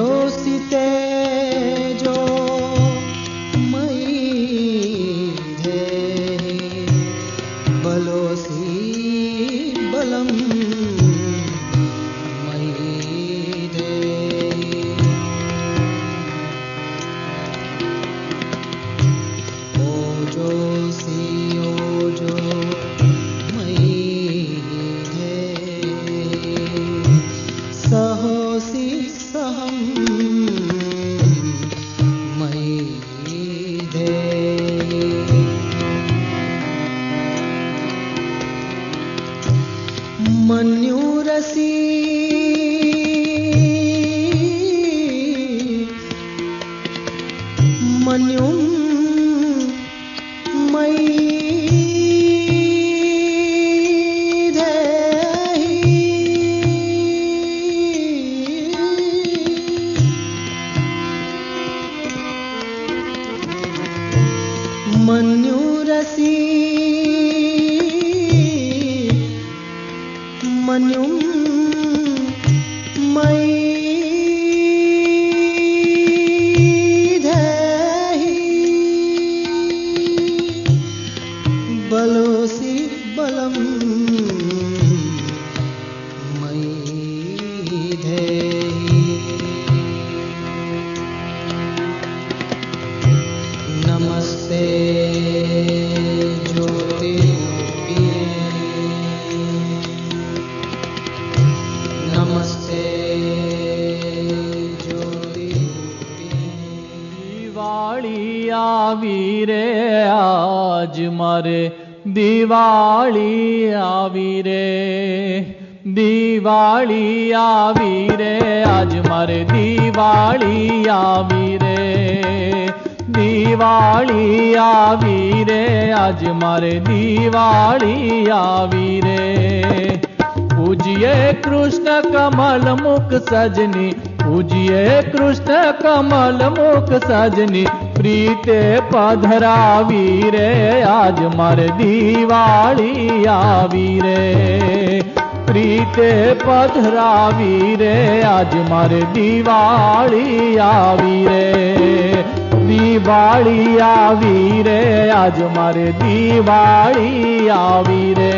सीते जो मई धे बलोसी बलम मई धे ओजो सी ओजो मई धे सहोसी सहम मई धे मन्युरसी मन्युम मई मन्युरसी मन्युम मई धेहि बलोसी बलम मई धेहि नमस्ते ज्योति नमस्ते ज्योति दिवाली आवी रे आज मारे दिवाली आवी रे दिवाली आवी रे आज मारे दिवाली आवी रे दिवाली आवी रे आज मारे दिवाली आवी रे पूजिए कृष्ण कमल मुख सजनी पूजिए कृष्ण कमल मुख सजनी प्रीते पधरावी रे आज मारे दिवाली आवी रे प्रीते पधरावी रे आज मारे दिवाली आवी रे दिवाली आवी रे आज मारे दिवाली आवी रे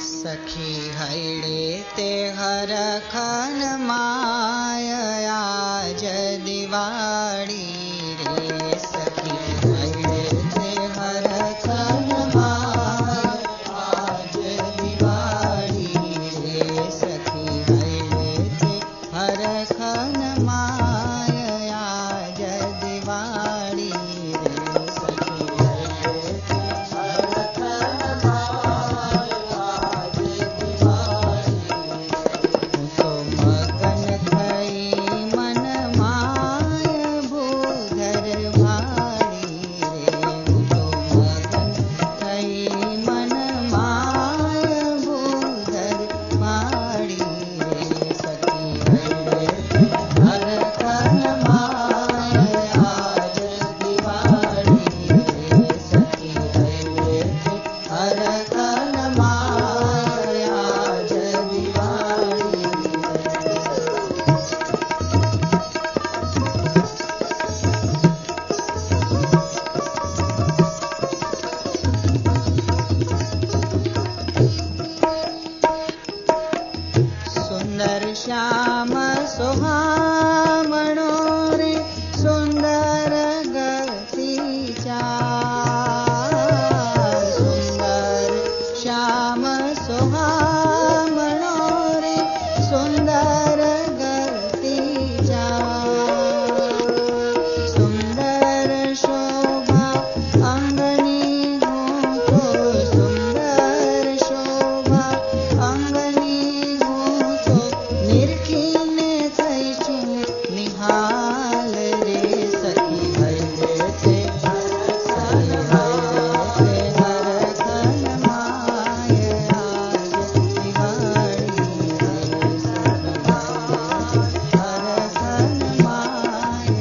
सखी हईड़े ते हर खन माया आज दिवाली रे सखी हईड़े ते हर खन माया आज दिवाली रे सखी हईड़े ते हर खन माया आज दिवाली रे सखी हईड़े ते हर खन मगन थई मन माय भू શ્યામ સોહામણો રે સુંદર ગતિ ચાર સુંદર શ્યામ સોહામણો રે સુંદર ગતિ ચાર સુંદર શોભા અંગની ગૂંથો સુંદર શોભા અંગની ગૂંથો નિરખીને થઈ છે નિહાલ રે સખી હૈરે છે સખી હૈરે છે હરખન માય આજ દિવાળી રે સખી હૈરે હરખન માય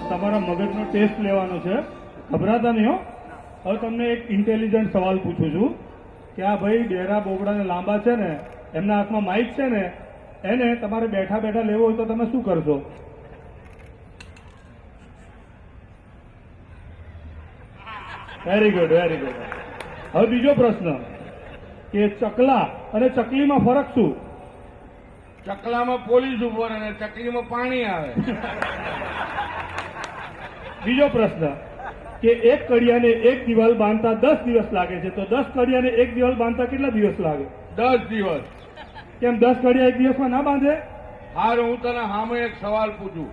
તમારા મગજનો ટેસ્ટ લેવાનો છે, ગભરાતા નહીં હો. હવે તમને એક ઇન્ટેલિજન્ટ સવાલ પૂછું છું કે આ ભાઈ ડેરા બોબડાને લાંબા છે ને, એમના હાથમાં માઇક છે ને, એને તમારે બેઠા બેઠા લેવો હોય તો તમે શું કરશો? Very good, very good. હવે બીજો પ્રશ્ન કે ચકલા અને ચકલીમાં ફરક શું? ચકલામાં પોલીસ ઉભો રહે અને ચકલીમાં પાણી આવે. બીજો પ્રશ્ન કે એક કડિયાને એક દિવાલ બાંધતા 10 દિવસ લાગે છે, તો 10 કડિયાને એક દિવાલ બાંધતા કેટલા દિવસ લાગે? 10 દિવસ. કેમ 10 કડિયા એક દિવસમાં ના બાંધે? હાર, હું તને સામે એક સવાલ પૂછું.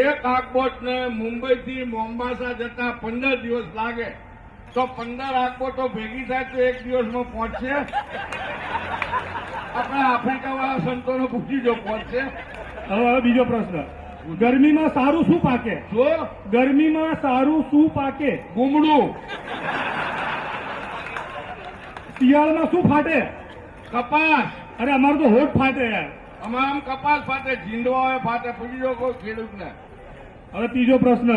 એક આખબોટને મુંબઈથી મોમ્બાસા જતા 15 દિવસ લાગે, તો 15 આખબોટો ભેગી થાય તો એક દિવસમાં પહોંચશે? આપણે આફ્રિકા વાળા સંતોને પૂછી જો, પહોંચશે? હવે બીજો પ્રશ્ન, ગરમીમાં સારું શું પાકે? શું? ગરમીમાં સારું શું પાકે? ગુમડું. શિયાળામાં શું ફાટે? કપાસ. અરે અમારું તો હોઠ ફાટે યાર. અમારે આમ કપાસ ફાટે, ઝીંડવા ફાટે. પૂછી જો કોઈ ખેડૂતને. હવે ત્રીજો પ્રશ્ન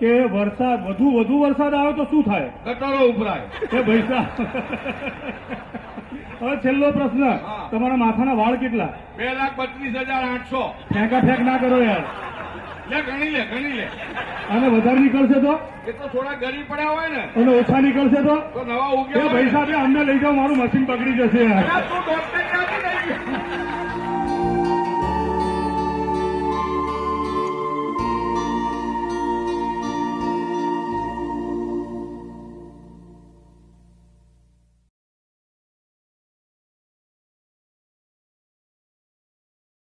કે વરસાદ વધુ વરસાદ આવે તો શું થાય? ગટરો ઉભરાય. એ ભાઈ સાહેબ. હવે છેલ્લો પ્રશ્ન, તમારા માથાના વાળ કેટલા? 2,32,800. ફેંકા ફેંક ના કરો યાર. લે, ગણી લે, ગણી લે. અને વધારે નીકળશે તો? એ તો થોડા ગરી પડ્યા હોય ને, અને ઓછા નીકળશે તો? તો નવા એ ઉગ્યા ભાઈ સાહેબ અમને લઈ જાઓ, મારું મશીન પકડી જશે યાર. તું ડોક્ટર